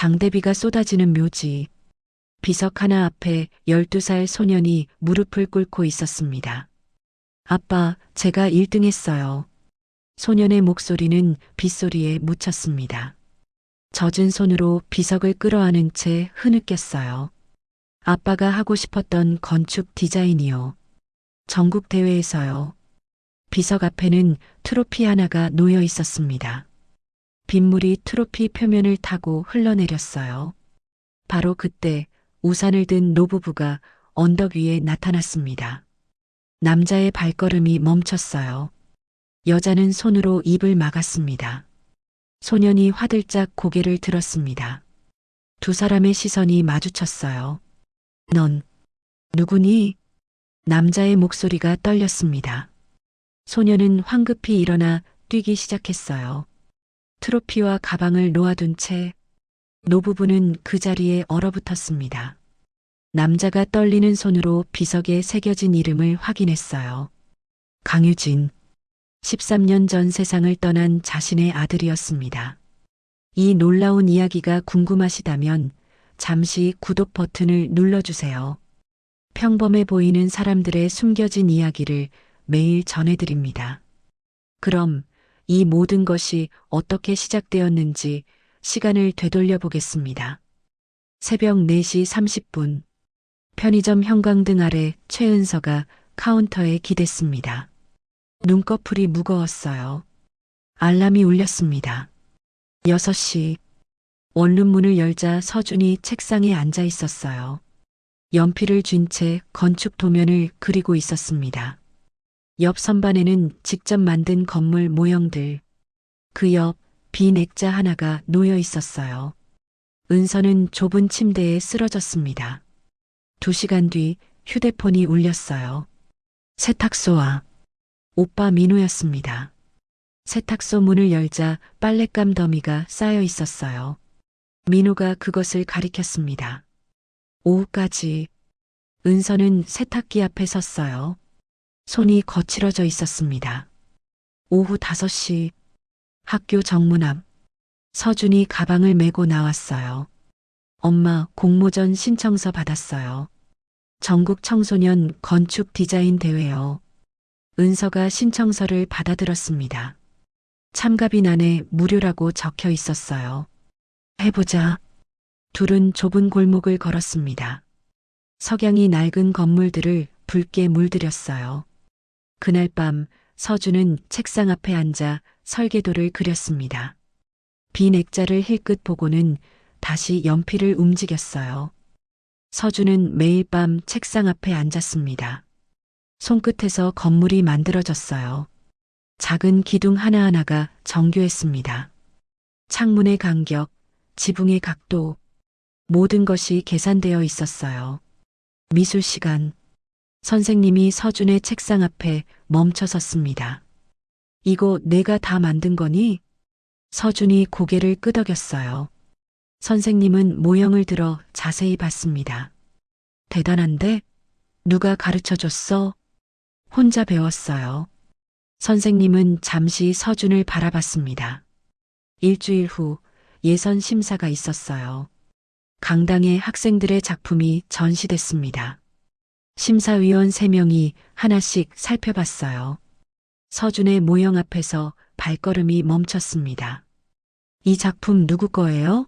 장대비가 쏟아지는 묘지. 비석 하나 앞에 12살 소년이 무릎을 꿇고 있었습니다. 아빠, 제가 1등 했어요. 소년의 목소리는 빗소리에 묻혔습니다. 젖은 손으로 비석을 끌어안은 채 흐느꼈어요. 아빠가 하고 싶었던 건축 디자인이요. 전국 대회에서요. 비석 앞에는 트로피 하나가 놓여 있었습니다. 빗물이 트로피 표면을 타고 흘러내렸어요. 바로 그때 우산을 든 노부부가 언덕 위에 나타났습니다. 남자의 발걸음이 멈췄어요. 여자는 손으로 입을 막았습니다. 소년이 화들짝 고개를 들었습니다. 두 사람의 시선이 마주쳤어요. 넌 누구니? 남자의 목소리가 떨렸습니다. 소년은 황급히 일어나 뛰기 시작했어요. 트로피와 가방을 놓아둔 채 노부부는 그 자리에 얼어붙었습니다. 남자가 떨리는 손으로 비석에 새겨진 이름을 확인했어요. 강유진. 13년 전 세상을 떠난 자신의 아들이었습니다. 이 놀라운 이야기가 궁금하시다면 잠시 구독 버튼을 눌러주세요. 평범해 보이는 사람들의 숨겨진 이야기를 매일 전해드립니다. 그럼 이 모든 것이 어떻게 시작되었는지 시간을 되돌려 보겠습니다. 새벽 4시 30분. 편의점 형광등 아래 최은서가 카운터에 기댔습니다. 눈꺼풀이 무거웠어요. 알람이 울렸습니다. 6시. 원룸문을 열자 서준이 책상에 앉아 있었어요. 연필을 쥔 채 건축 도면을 그리고 있었습니다. 옆 선반에는 직접 만든 건물 모형들, 그 옆 빈 액자 하나가 놓여 있었어요. 은서는 좁은 침대에 쓰러졌습니다. 2시간 뒤 휴대폰이 울렸어요. 세탁소와 오빠 민호였습니다. 세탁소 문을 열자 빨랫감 더미가 쌓여 있었어요. 민호가 그것을 가리켰습니다. 오후까지. 은서는 세탁기 앞에 섰어요. 손이 거칠어져 있었습니다. 오후 5시. 학교 정문 앞. 서준이 가방을 메고 나왔어요. 엄마, 공모전 신청서 받았어요. 전국 청소년 건축 디자인 대회요. 은서가 신청서를 받아들었습니다. 참가빈 안에 무료라고 적혀 있었어요. 해보자. 둘은 좁은 골목을 걸었습니다. 석양이 낡은 건물들을 붉게 물들였어요. 그날 밤 서준은 책상 앞에 앉아 설계도를 그렸습니다. 빈 액자를 힐끗 보고는 다시 연필을 움직였어요. 서준은 매일 밤 책상 앞에 앉았습니다. 손끝에서 건물이 만들어졌어요. 작은 기둥 하나하나가 정교했습니다. 창문의 간격, 지붕의 각도, 모든 것이 계산되어 있었어요. 미술 시간. 선생님이 서준의 책상 앞에 멈춰 섰습니다. 이거 내가 다 만든 거니? 서준이 고개를 끄덕였어요. 선생님은 모형을 들어 자세히 봤습니다. 대단한데? 누가 가르쳐 줬어? 혼자 배웠어요. 선생님은 잠시 서준을 바라봤습니다. 일주일 후 예선 심사가 있었어요. 강당에 학생들의 작품이 전시됐습니다. 심사위원 3명이 하나씩 살펴봤어요. 서준의 모형 앞에서 발걸음이 멈췄습니다. 이 작품 누구 거예요?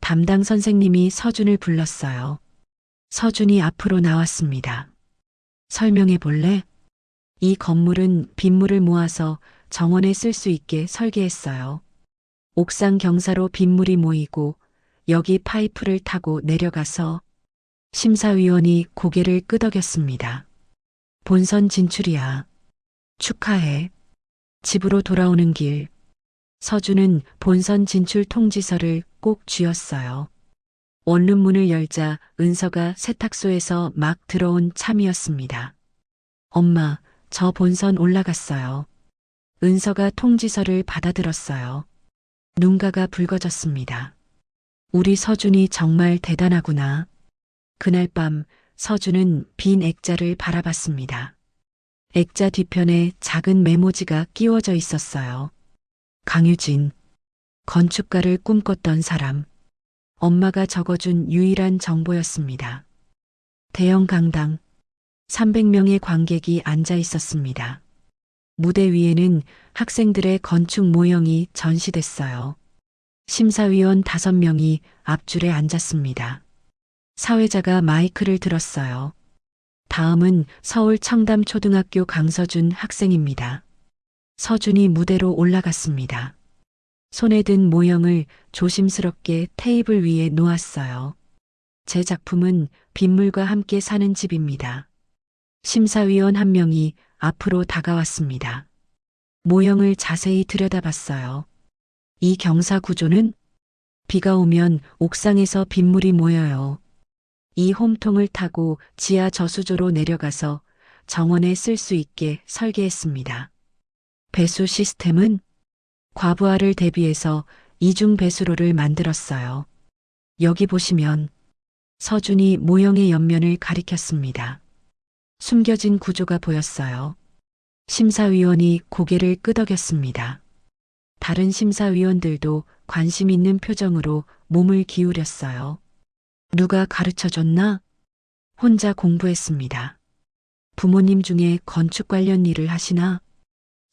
담당 선생님이 서준을 불렀어요. 서준이 앞으로 나왔습니다. 설명해 볼래? 이 건물은 빗물을 모아서 정원에 쓸 수 있게 설계했어요. 옥상 경사로 빗물이 모이고 여기 파이프를 타고 내려가서 심사위원이 고개를 끄덕였습니다. 본선 진출이야. 축하해. 집으로 돌아오는 길. 서준은 본선 진출 통지서를 꼭 쥐었어요. 원룸 문을 열자 은서가 세탁소에서 막 들어온 참이었습니다. 엄마, 저 본선 올라갔어요. 은서가 통지서를 받아들었어요. 눈가가 붉어졌습니다. 우리 서준이 정말 대단하구나. 그날 밤 서준은 빈 액자를 바라봤습니다. 액자 뒤편에 작은 메모지가 끼워져 있었어요. 강유진, 건축가를 꿈꿨던 사람. 엄마가 적어준 유일한 정보였습니다. 대형 강당, 300명의 관객이 앉아 있었습니다. 무대 위에는 학생들의 건축 모형이 전시됐어요. 심사위원 5명이 앞줄에 앉았습니다. 사회자가 마이크를 들었어요. 다음은 서울 청담초등학교 강서준 학생입니다. 서준이 무대로 올라갔습니다. 손에 든 모형을 조심스럽게 테이블 위에 놓았어요. 제 작품은 빗물과 함께 사는 집입니다. 심사위원 한 명이 앞으로 다가왔습니다. 모형을 자세히 들여다봤어요. 이 경사 구조는 비가 오면 옥상에서 빗물이 모여요. 이 홈통을 타고 지하 저수조로 내려가서 정원에 쓸 수 있게 설계했습니다. 배수 시스템은 과부하를 대비해서 이중 배수로를 만들었어요. 여기 보시면 서준이 모형의 옆면을 가리켰습니다. 숨겨진 구조가 보였어요. 심사위원이 고개를 끄덕였습니다. 다른 심사위원들도 관심 있는 표정으로 몸을 기울였어요. 누가 가르쳐 줬나? 혼자 공부했습니다. 부모님 중에 건축 관련 일을 하시나?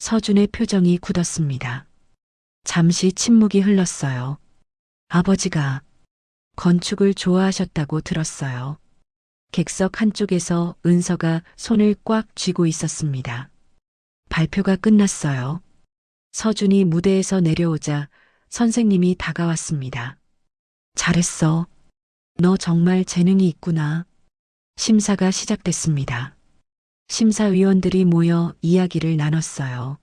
서준의 표정이 굳었습니다. 잠시 침묵이 흘렀어요. 아버지가 건축을 좋아하셨다고 들었어요. 객석 한쪽에서 은서가 손을 꽉 쥐고 있었습니다. 발표가 끝났어요. 서준이 무대에서 내려오자 선생님이 다가왔습니다. 잘했어. 너 정말 재능이 있구나. 심사가 시작됐습니다. 심사위원들이 모여 이야기를 나눴어요.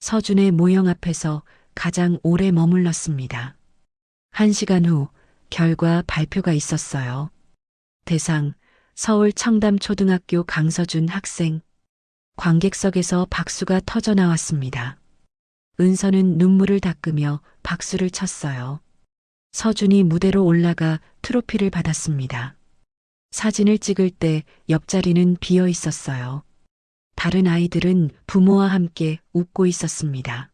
서준의 모형 앞에서 가장 오래 머물렀습니다. 1시간 후 결과 발표가 있었어요. 대상 서울 청담초등학교 강서준 학생. 관객석에서 박수가 터져 나왔습니다. 은서는 눈물을 닦으며 박수를 쳤어요. 서준이 무대로 올라가 트로피를 받았습니다. 사진을 찍을 때 옆자리는 비어 있었어요. 다른 아이들은 부모와 함께 웃고 있었습니다.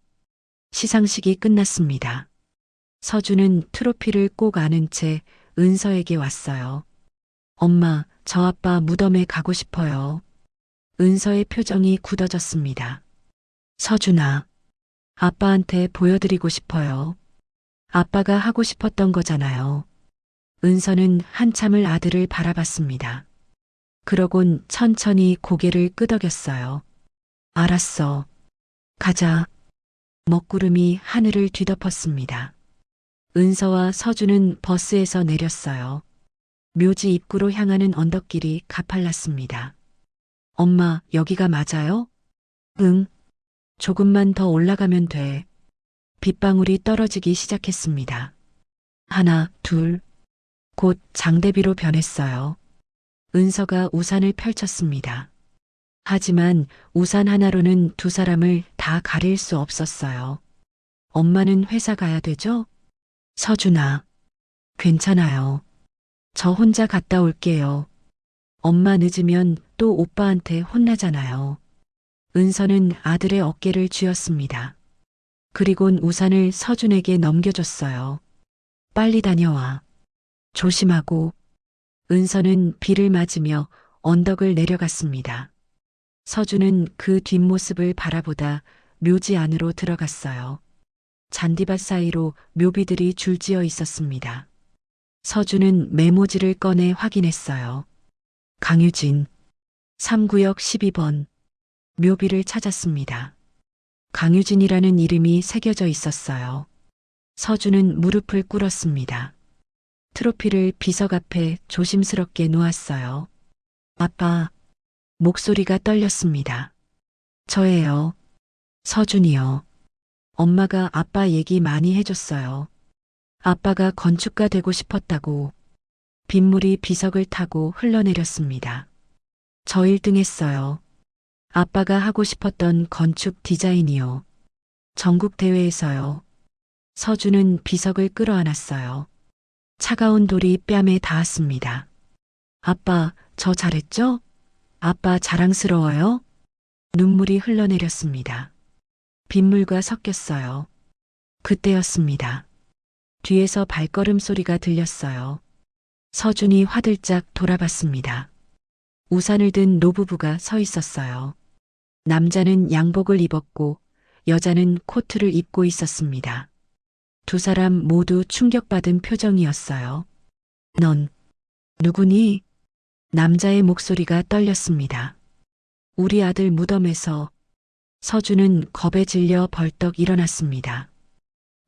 시상식이 끝났습니다. 서준은 트로피를 꼭 안은 채 은서에게 왔어요. 엄마, 저 아빠 무덤에 가고 싶어요. 은서의 표정이 굳어졌습니다. 서준아, 아빠한테 보여드리고 싶어요. 아빠가 하고 싶었던 거잖아요. 은서는 한참을 아들을 바라봤습니다. 그러곤 천천히 고개를 끄덕였어요. 알았어. 가자. 먹구름이 하늘을 뒤덮었습니다. 은서와 서준은 버스에서 내렸어요. 묘지 입구로 향하는 언덕길이 가팔랐습니다. 엄마, 여기가 맞아요? 응. 조금만 더 올라가면 돼. 빗방울이 떨어지기 시작했습니다. 하나, 둘. 곧 장대비로 변했어요. 은서가 우산을 펼쳤습니다. 하지만 우산 하나로는 두 사람을 다 가릴 수 없었어요. 엄마는 회사 가야 되죠? 서준아, 괜찮아요. 저 혼자 갔다 올게요. 엄마 늦으면 또 오빠한테 혼나잖아요. 은서는 아들의 어깨를 쥐었습니다. 그리곤 우산을 서준에게 넘겨줬어요. 빨리 다녀와. 조심하고. 은서는 비를 맞으며 언덕을 내려갔습니다. 서준은 그 뒷모습을 바라보다 묘지 안으로 들어갔어요. 잔디밭 사이로 묘비들이 줄지어 있었습니다. 서준은 메모지를 꺼내 확인했어요. 강유진, 3구역 12번. 묘비를 찾았습니다. 강유진이라는 이름이 새겨져 있었어요. 서준은 무릎을 꿇었습니다. 트로피를 비석 앞에 조심스럽게 놓았어요. 아빠, 목소리가 떨렸습니다. 저예요. 서준이요. 엄마가 아빠 얘기 많이 해줬어요. 아빠가 건축가 되고 싶었다고. 빗물이 비석을 타고 흘러내렸습니다. 저 1등 했어요. 아빠가 하고 싶었던 건축 디자인이요. 전국 대회에서요. 서준은 비석을 끌어안았어요. 차가운 돌이 뺨에 닿았습니다. 아빠, 저 잘했죠? 아빠 자랑스러워요? 눈물이 흘러내렸습니다. 빗물과 섞였어요. 그때였습니다. 뒤에서 발걸음 소리가 들렸어요. 서준이 화들짝 돌아봤습니다. 우산을 든 노부부가 서 있었어요. 남자는 양복을 입었고 여자는 코트를 입고 있었습니다. 두 사람 모두 충격받은 표정이었어요. 넌 누구니? 남자의 목소리가 떨렸습니다. 우리 아들 무덤에서. 서준은 겁에 질려 벌떡 일어났습니다.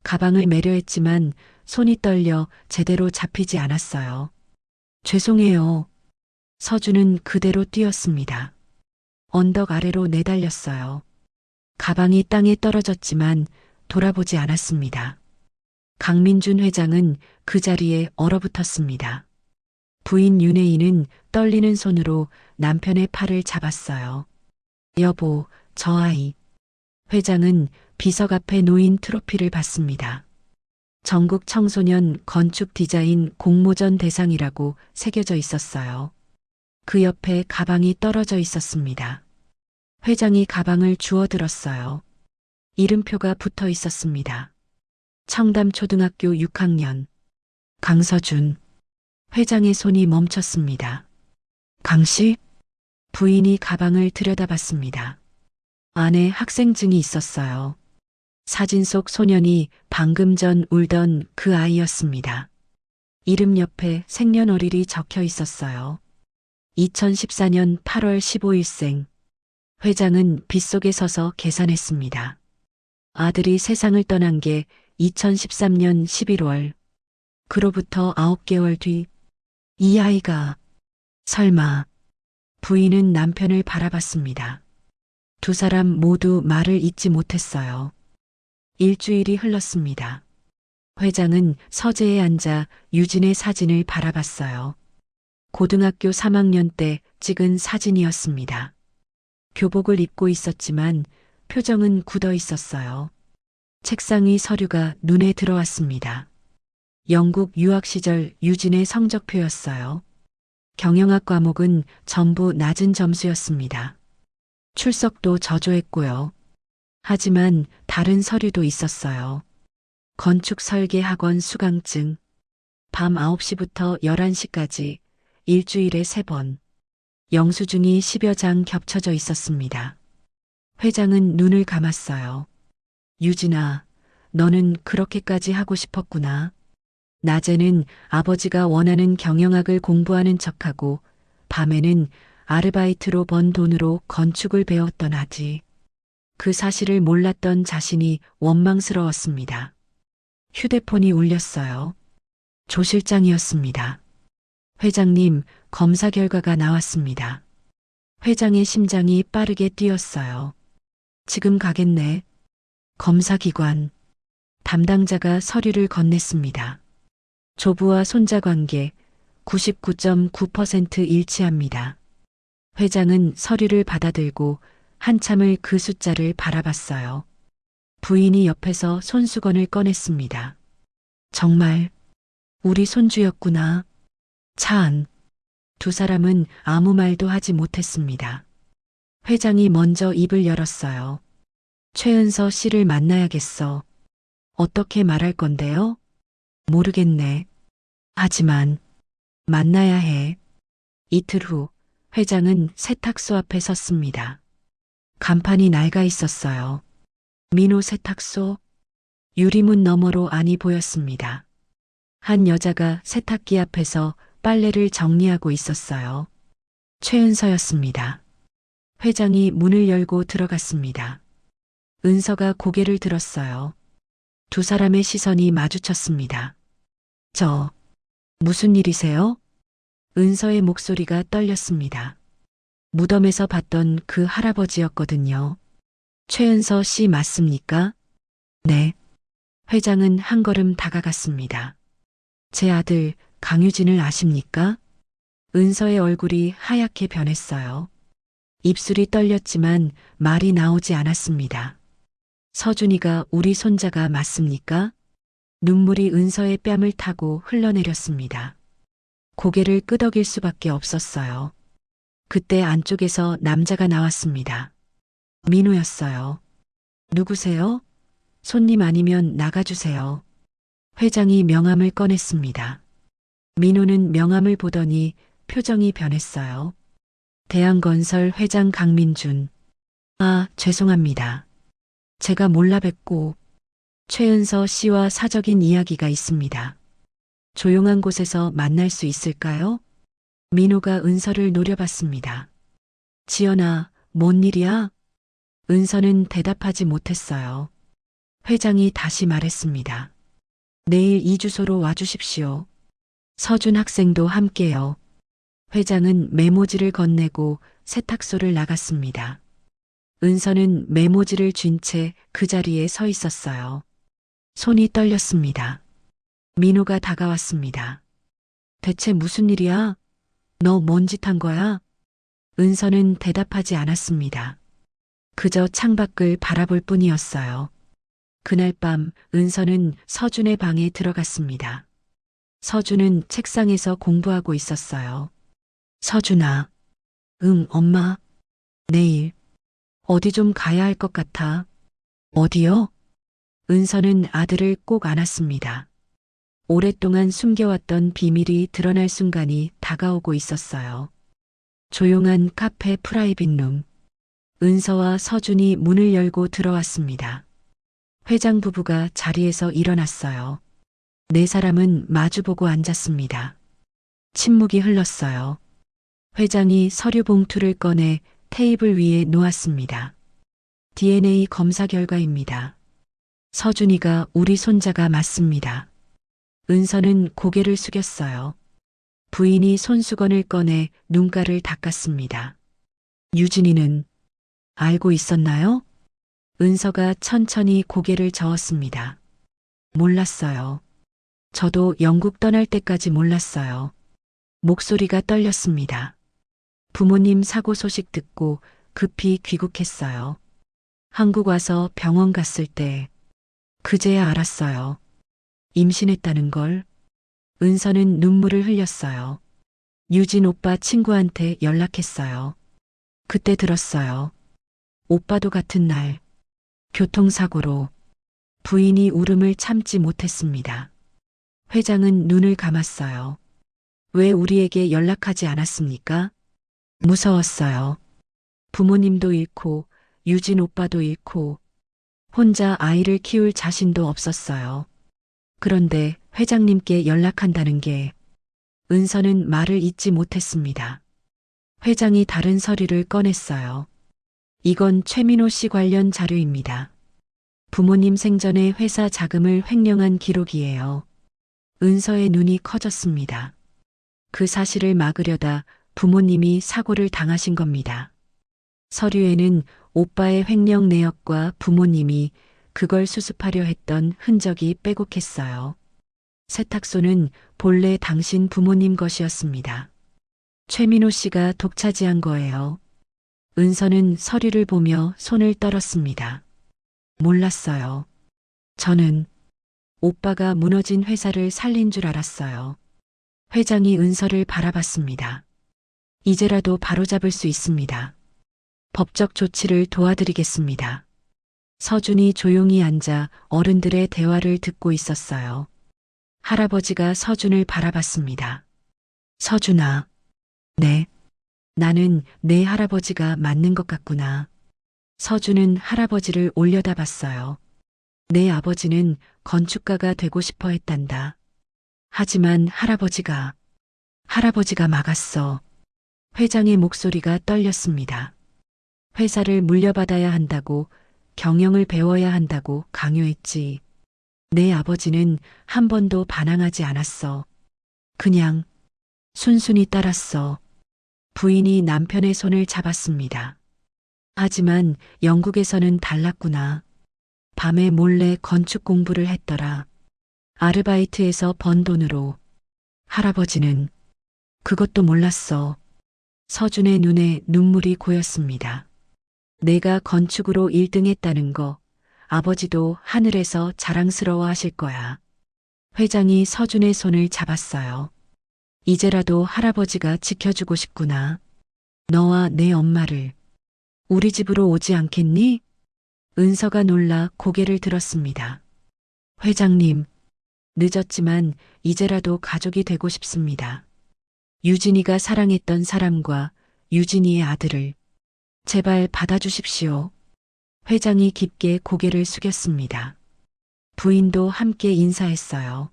가방을 매려 했지만 손이 떨려 제대로 잡히지 않았어요. 죄송해요. 서준은 그대로 뛰었습니다. 언덕 아래로 내달렸어요. 가방이 땅에 떨어졌지만 돌아보지 않았습니다. 강민준 회장은 그 자리에 얼어붙었습니다. 부인 윤혜인은 떨리는 손으로 남편의 팔을 잡았어요. 여보, 저 아이. 회장은 비석 앞에 놓인 트로피를 받습니다. 전국 청소년 건축 디자인 공모전 대상이라고 새겨져 있었어요. 그 옆에 가방이 떨어져 있었습니다. 회장이 가방을 주워들었어요. 이름표가 붙어 있었습니다. 청담초등학교 6학년. 강서준. 회장의 손이 멈췄습니다. 강씨? 부인이 가방을 들여다봤습니다. 안에 학생증이 있었어요. 사진 속 소년이 방금 전 울던 그 아이였습니다. 이름 옆에 생년월일이 적혀 있었어요. 2014년 8월 15일생. 회장은 빗속에 서서 계산했습니다. 아들이 세상을 떠난 게 2013년 11월. 그로부터 9개월 뒤, 이 아이가, 설마. 부인은 남편을 바라봤습니다. 두 사람 모두 말을 잇지 못했어요. 일주일이 흘렀습니다. 회장은 서재에 앉아 유진의 사진을 바라봤어요. 고등학교 3학년 때 찍은 사진이었습니다. 교복을 입고 있었지만 표정은 굳어 있었어요. 책상 위 서류가 눈에 들어왔습니다. 영국 유학 시절 유진의 성적표였어요. 경영학 과목은 전부 낮은 점수였습니다. 출석도 저조했고요. 하지만 다른 서류도 있었어요. 건축 설계 학원 수강증, 밤 9시부터 11시까지 일주일에 3번, 영수증이 10여 장 겹쳐져 있었습니다. 회장은 눈을 감았어요. 유진아, 너는 그렇게까지 하고 싶었구나. 낮에는 아버지가 원하는 경영학을 공부하는 척하고 밤에는 아르바이트로 번 돈으로 건축을 배웠던 아지. 그 사실을 몰랐던 자신이 원망스러웠습니다. 휴대폰이 울렸어요. 조 실장이었습니다. 회장님, 검사 결과가 나왔습니다. 회장의 심장이 빠르게 뛰었어요. 지금 가겠네. 검사기관. 담당자가 서류를 건넸습니다. 조부와 손자 관계 99.9% 일치합니다. 회장은 서류를 받아들고 한참을 그 숫자를 바라봤어요. 부인이 옆에서 손수건을 꺼냈습니다. 정말 우리 손주였구나. 차 안. 두 사람은 아무 말도 하지 못했습니다. 회장이 먼저 입을 열었어요. 최은서 씨를 만나야겠어. 어떻게 말할 건데요? 모르겠네. 하지만 만나야 해. 이틀 후 회장은 세탁소 앞에 섰습니다. 간판이 낡아 있었어요. 민호 세탁소. 유리문 너머로 안이 보였습니다. 한 여자가 세탁기 앞에서 빨래를 정리하고 있었어요. 최은서였습니다. 회장이 문을 열고 들어갔습니다. 은서가 고개를 들었어요. 두 사람의 시선이 마주쳤습니다. 무슨 일이세요? 은서의 목소리가 떨렸습니다. 무덤에서 봤던 그 할아버지였거든요. 최은서 씨 맞습니까? 네. 회장은 한 걸음 다가갔습니다. 제 아들 강유진을 아십니까? 은서의 얼굴이 하얗게 변했어요. 입술이 떨렸지만 말이 나오지 않았습니다. 서준이가 우리 손자가 맞습니까? 눈물이 은서의 뺨을 타고 흘러내렸습니다. 고개를 끄덕일 수밖에 없었어요. 그때 안쪽에서 남자가 나왔습니다. 민호였어요. 누구세요? 손님 아니면 나가주세요. 회장이 명함을 꺼냈습니다. 민호는 명함을 보더니 표정이 변했어요. 대한건설 회장 강민준. 아, 죄송합니다. 제가 몰라 뵙고 최은서 씨와 사적인 이야기가 있습니다. 조용한 곳에서 만날 수 있을까요? 민호가 은서를 노려봤습니다. 지연아, 뭔 일이야? 은서는 대답하지 못했어요. 회장이 다시 말했습니다. 내일 이 주소로 와주십시오. 서준 학생도 함께요. 회장은 메모지를 건네고 세탁소를 나갔습니다. 은서는 메모지를 쥔 채 그 자리에 서 있었어요. 손이 떨렸습니다. 민호가 다가왔습니다. 대체 무슨 일이야? 너 뭔 짓 한 거야? 은서는 대답하지 않았습니다. 그저 창밖을 바라볼 뿐이었어요. 그날 밤 은서는 서준의 방에 들어갔습니다. 서준은 책상에서 공부하고 있었어요. 서준아. 응, 엄마. 내일 어디 좀 가야 할 것 같아. 어디요? 은서는 아들을 꼭 안았습니다. 오랫동안 숨겨왔던 비밀이 드러날 순간이 다가오고 있었어요. 조용한 카페 프라이빗 룸. 은서와 서준이 문을 열고 들어왔습니다. 회장 부부가 자리에서 일어났어요. 네 사람은 마주보고 앉았습니다. 침묵이 흘렀어요. 회장이 서류 봉투를 꺼내 테이블 위에 놓았습니다. DNA 검사 결과입니다. 서준이가 우리 손자가 맞습니다. 은서는 고개를 숙였어요. 부인이 손수건을 꺼내 눈가를 닦았습니다. 유진이는 알고 있었나요? 은서가 천천히 고개를 저었습니다. 몰랐어요. 저도 영국 떠날 때까지 몰랐어요. 목소리가 떨렸습니다. 부모님 사고 소식 듣고 급히 귀국했어요. 한국 와서 병원 갔을 때 그제야 알았어요. 임신했다는 걸. 은서는 눈물을 흘렸어요. 유진 오빠 친구한테 연락했어요. 그때 들었어요. 오빠도 같은 날 교통사고로. 부인이 울음을 참지 못했습니다. 회장은 눈을 감았어요. 왜 우리에게 연락하지 않았습니까? 무서웠어요. 부모님도 잃고 유진 오빠도 잃고 혼자 아이를 키울 자신도 없었어요. 그런데 회장님께 연락한다는 게 은서는 말을 잇지 못했습니다. 회장이 다른 서류를 꺼냈어요. 이건 최민호 씨 관련 자료입니다. 부모님 생전에 회사 자금을 횡령한 기록이에요. 은서의 눈이 커졌습니다. 그 사실을 막으려다 부모님이 사고를 당하신 겁니다. 서류에는 오빠의 횡령 내역과 부모님이 그걸 수습하려 했던 흔적이 빼곡했어요. 세탁소는 본래 당신 부모님 것이었습니다. 최민호 씨가 독차지한 거예요. 은서는 서류를 보며 손을 떨었습니다. 몰랐어요. 저는 오빠가 무너진 회사를 살린 줄 알았어요. 회장이 은서를 바라봤습니다. 이제라도 바로잡을 수 있습니다. 법적 조치를 도와드리겠습니다. 서준이 조용히 앉아 어른들의 대화를 듣고 있었어요. 할아버지가 서준을 바라봤습니다. 서준아. 네. 나는 내 할아버지가 맞는 것 같구나. 서준은 할아버지를 올려다봤어요. 내 아버지는 건축가가 되고 싶어 했단다. 하지만 할아버지가 막았어. 회장의 목소리가 떨렸습니다. 회사를 물려받아야 한다고, 경영을 배워야 한다고 강요했지. 내 아버지는 한 번도 반항하지 않았어. 그냥 순순히 따랐어. 부인이 남편의 손을 잡았습니다. 하지만 영국에서는 달랐구나. 밤에 몰래 건축 공부를 했더라. 아르바이트에서 번 돈으로. 할아버지는 그것도 몰랐어. 서준의 눈에 눈물이 고였습니다. 내가 건축으로 1등 했다는 거 아버지도 하늘에서 자랑스러워 하실 거야. 회장이 서준의 손을 잡았어요. 이제라도 할아버지가 지켜주고 싶구나. 너와 내 엄마를. 우리 집으로 오지 않겠니? 은서가 놀라 고개를 들었습니다. 회장님, 늦었지만 이제라도 가족이 되고 싶습니다. 유진이가 사랑했던 사람과 유진이의 아들을 제발 받아주십시오. 회장이 깊게 고개를 숙였습니다. 부인도 함께 인사했어요.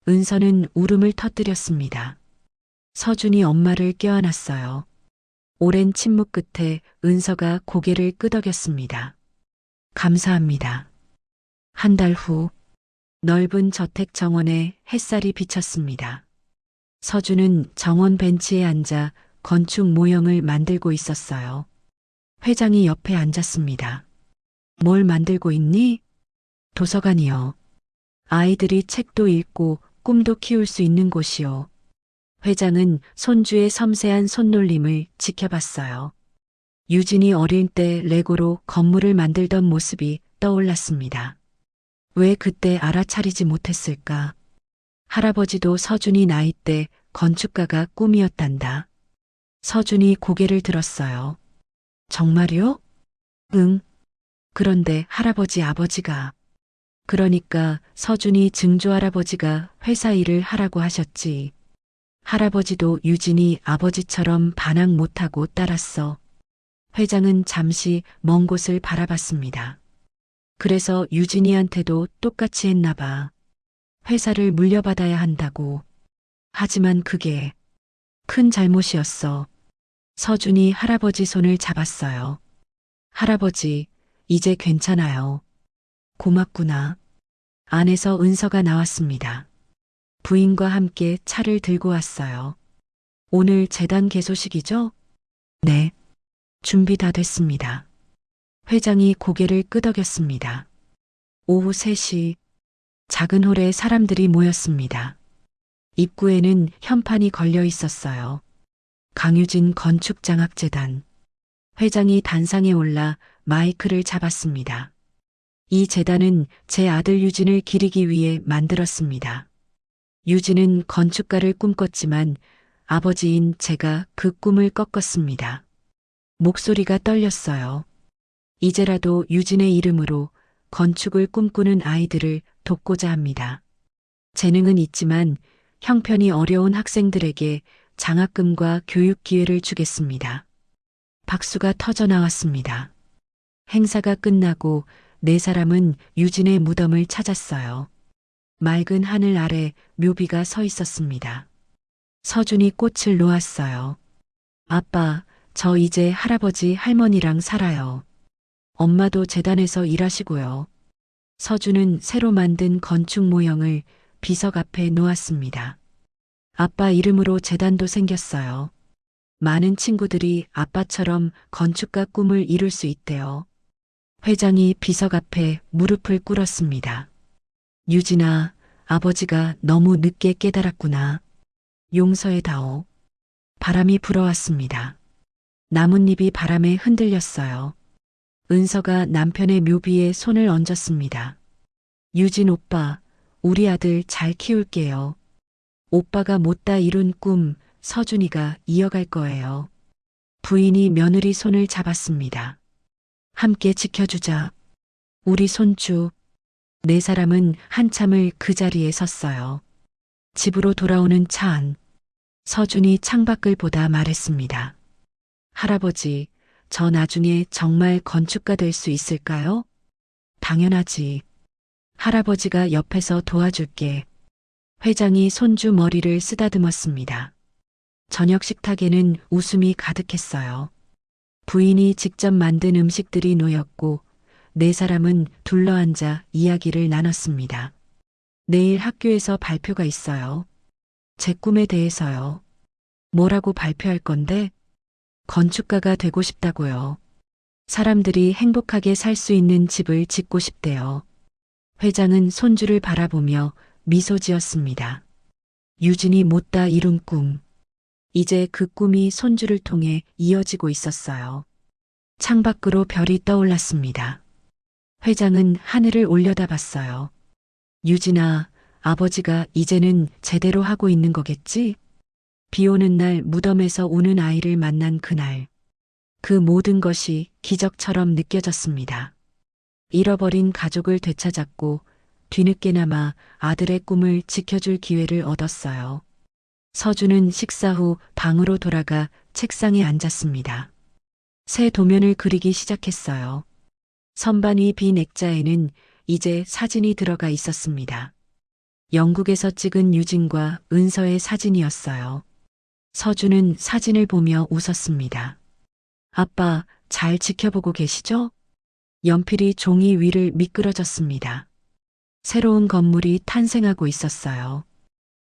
은서는 울음을 터뜨렸습니다. 서준이 엄마를 껴안았어요. 오랜 침묵 끝에 은서가 고개를 끄덕였습니다. 감사합니다. 한 달 후, 넓은 저택 정원에 햇살이 비쳤습니다. 서준은 정원 벤치에 앉아 건축 모형을 만들고 있었어요. 회장이 옆에 앉았습니다. 뭘 만들고 있니? 도서관이요. 아이들이 책도 읽고 꿈도 키울 수 있는 곳이요. 회장은 손주의 섬세한 손놀림을 지켜봤어요. 유진이 어릴 때 레고로 건물을 만들던 모습이 떠올랐습니다. 왜 그때 알아차리지 못했을까? 할아버지도 서준이 나이 때 건축가가 꿈이었단다. 서준이 고개를 들었어요. 정말요? 응. 그런데 할아버지 아버지가 그러니까 서준이 증조할아버지가 회사 일을 하라고 하셨지. 할아버지도 유진이 아버지처럼 반항 못하고 따랐어. 회장은 잠시 먼 곳을 바라봤습니다. 그래서 유진이한테도 똑같이 했나 봐. 회사를 물려받아야 한다고. 하지만 그게 큰 잘못이었어. 서준이 할아버지 손을 잡았어요. 할아버지, 이제 괜찮아요. 고맙구나. 안에서 은서가 나왔습니다. 부인과 함께 차를 들고 왔어요. 오늘 재단 개소식이죠? 네. 준비 다 됐습니다. 회장이 고개를 끄덕였습니다. 오후 3시, 작은 홀에 사람들이 모였습니다. 입구에는 현판이 걸려 있었어요. 강유진 건축장학재단. 회장이 단상에 올라 마이크를 잡았습니다. 이 재단은 제 아들 유진을 기리기 위해 만들었습니다. 유진은 건축가를 꿈꿨지만 아버지인 제가 그 꿈을 꺾었습니다. 목소리가 떨렸어요. 이제라도 유진의 이름으로 건축을 꿈꾸는 아이들을 돕고자 합니다. 재능은 있지만 형편이 어려운 학생들에게 장학금과 교육 기회를 주겠습니다. 박수가 터져 나왔습니다. 행사가 끝나고 4사람은 유진의 무덤을 찾았어요. 맑은 하늘 아래 묘비가 서 있었습니다. 서준이 꽃을 놓았어요. 아빠, 저 이제 할아버지 할머니랑 살아요. 엄마도 재단에서 일하시고요. 서준은 새로 만든 건축 모형을 비석 앞에 놓았습니다. 아빠 이름으로 재단도 생겼어요. 많은 친구들이 아빠처럼 건축가 꿈을 이룰 수 있대요. 회장이 비석 앞에 무릎을 꿇었습니다. 유진아, 아버지가 너무 늦게 깨달았구나. 용서해다오. 바람이 불어왔습니다. 나뭇잎이 바람에 흔들렸어요. 은서가 남편의 묘비에 손을 얹었습니다. 유진 오빠, 우리 아들 잘 키울게요. 오빠가 못다 이룬 꿈 서준이가 이어갈 거예요. 부인이 며느리 손을 잡았습니다. 함께 지켜주자. 우리 손주. 4사람은 한참을 그 자리에 섰어요. 집으로 돌아오는 차 안. 서준이 창밖을 보다 말했습니다. 할아버지, 저 나중에 정말 건축가 될 수 있을까요? 당연하지. 할아버지가 옆에서 도와줄게. 회장이 손주 머리를 쓰다듬었습니다. 저녁 식탁에는 웃음이 가득했어요. 부인이 직접 만든 음식들이 놓였고 4사람은 둘러앉아 이야기를 나눴습니다. 내일 학교에서 발표가 있어요. 제 꿈에 대해서요. 뭐라고 발표할 건데? 건축가가 되고 싶다고요. 사람들이 행복하게 살 수 있는 집을 짓고 싶대요. 회장은 손주를 바라보며 미소 지었습니다. 유진이 못다 이룬 꿈. 이제 그 꿈이 손주를 통해 이어지고 있었어요. 창밖으로 별이 떠올랐습니다. 회장은 하늘을 올려다봤어요. 유진아, 아버지가 이제는 제대로 하고 있는 거겠지? 비 오는 날 무덤에서 우는 아이를 만난 그날. 그 모든 것이 기적처럼 느껴졌습니다. 잃어버린 가족을 되찾았고 뒤늦게나마 아들의 꿈을 지켜줄 기회를 얻었어요. 서준은 식사 후 방으로 돌아가 책상에 앉았습니다. 새 도면을 그리기 시작했어요. 선반 위 빈 액자에는 이제 사진이 들어가 있었습니다. 영국에서 찍은 유진과 은서의 사진이었어요. 서준은 사진을 보며 웃었습니다. 아빠, 잘 지켜보고 계시죠? 연필이 종이 위를 미끄러졌습니다. 새로운 건물이 탄생하고 있었어요.